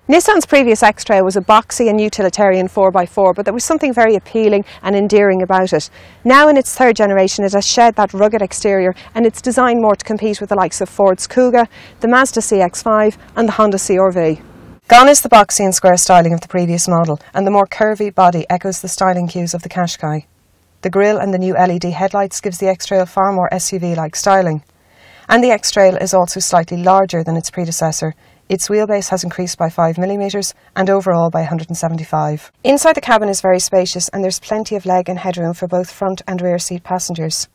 Nissan's previous X-Trail was a boxy and utilitarian 4x4, but there was something very appealing and endearing about it. Now in its third generation it has shed that rugged exterior and it's designed more to compete with the likes of Ford's Kuga, the Mazda CX-5 and the Honda CR-V. Gone is the boxy and square styling of the previous model, and the more curvy body echoes the styling cues of the Qashqai. The grille and the new LED headlights gives the X-Trail far more SUV-like styling. And the X-Trail is also slightly larger than its predecessor. Its wheelbase has increased by 5mm and overall by 175. Inside the cabin is very spacious and there's plenty of leg and headroom for both front and rear seat passengers.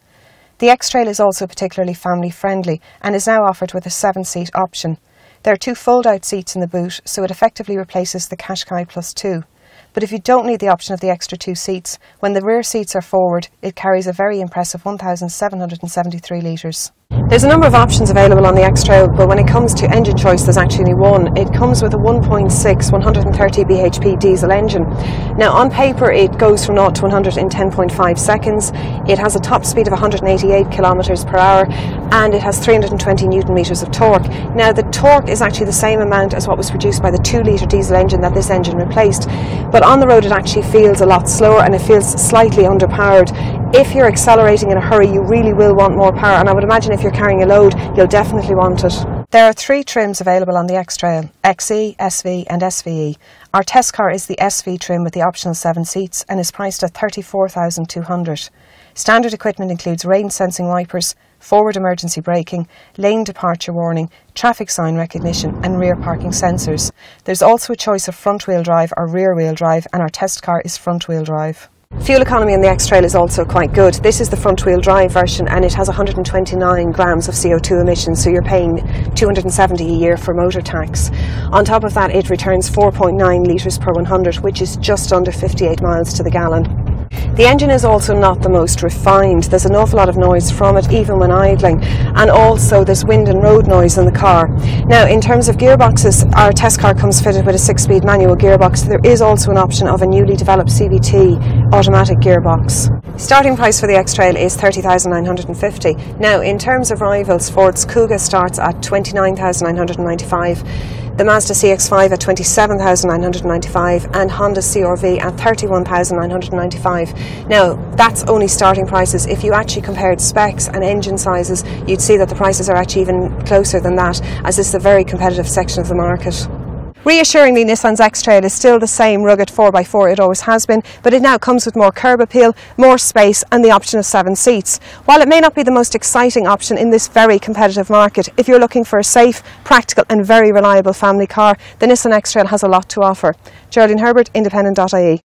The X-Trail is also particularly family friendly and is now offered with a 7-seat option. There are 2 fold-out seats in the boot, so it effectively replaces the Qashqai Plus 2. But if you don't need the option of the extra 2 seats, when the rear seats are forward, it carries a very impressive 1,773 litres. There's a number of options available on the X-Trail, but when it comes to engine choice there's actually one. It comes with a 1.6 130 bhp diesel engine. Now on paper it goes from 0 to 100 in 10.5 seconds. It has a top speed of 188 km per hour and it has 320 newton meters of torque. Now the torque is actually the same amount as what was produced by the 2-litre diesel engine that this engine replaced, but on the road it actually feels a lot slower and it feels slightly underpowered. If you're accelerating in a hurry you really will want more power, and I would imagine if you're carrying a load you'll definitely want it. There are 3 trims available on the X-Trail: XE, SV and SVE. Our test car is the SV trim with the optional 7 seats and is priced at $34,200. Standard equipment includes rain sensing wipers, forward emergency braking, lane departure warning, traffic sign recognition and rear parking sensors. There's also a choice of front wheel drive or rear wheel drive, and our test car is front wheel drive. Fuel economy on the X-Trail is also quite good. This is the front wheel drive version and it has 129 grams of CO2 emissions, so you're paying $270 a year for motor tax. On top of that it returns 4.9 litres per 100, which is just under 58 miles to the gallon. The engine is also not the most refined. There's an awful lot of noise from it even when idling, and also there's wind and road noise in the car. Now in terms of gearboxes, our test car comes fitted with a 6-speed manual gearbox. There is also an option of a newly developed CVT automatic gearbox. Starting price for the X-Trail is $30,950. Now in terms of rivals, Ford's Kuga starts at $29,995. The Mazda CX-5 at $27,995 and Honda CR-V at $31,995. Now that's only starting prices. If you actually compared specs and engine sizes, you'd see that the prices are actually even closer than that, as this is a very competitive section of the market. Reassuringly, Nissan's X-Trail is still the same rugged 4x4 it always has been, but it now comes with more curb appeal, more space and the option of 7 seats. While it may not be the most exciting option in this very competitive market, if you're looking for a safe, practical and very reliable family car, the Nissan X-Trail has a lot to offer. Geraldine Herbert, Independent.ie.